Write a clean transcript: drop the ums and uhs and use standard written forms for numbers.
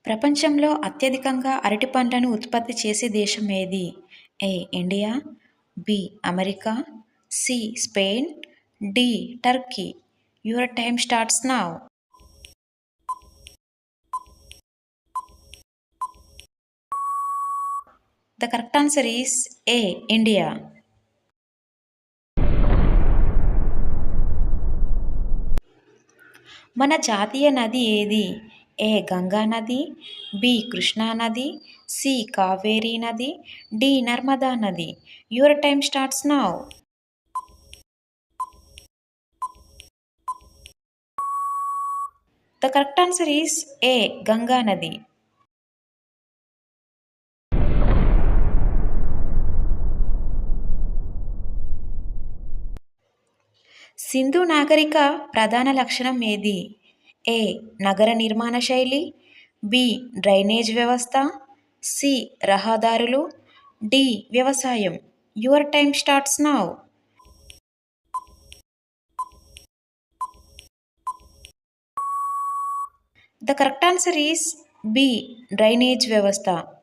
ప్రపంచంలో అత్యధికంగా అరటి పండ్లను ఉత్పత్తి చేసే దేశం ఏది? A. India, B. America, C. Spain, D. Turkey. Your time starts now. The correct answer is A. India. మన జాతీయ నది ఏది? ఏ. గంగా నది, బి. కృష్ణా నది, సి. కావేరీ నది, డి. నర్మదా నది. Your time starts now. The correct answer is ఏ. గంగా నది. సింధు నాగరిక ప్రధాన లక్షణం ఏది? ఏ. నగర నిర్మాణ శైలి, బి. డ్రైనేజ్ వ్యవస్థ, సి. రహదారులు, డి. వ్యవసాయం. Your time starts now. The correct answer is B. Drainage వ్యవస్థ.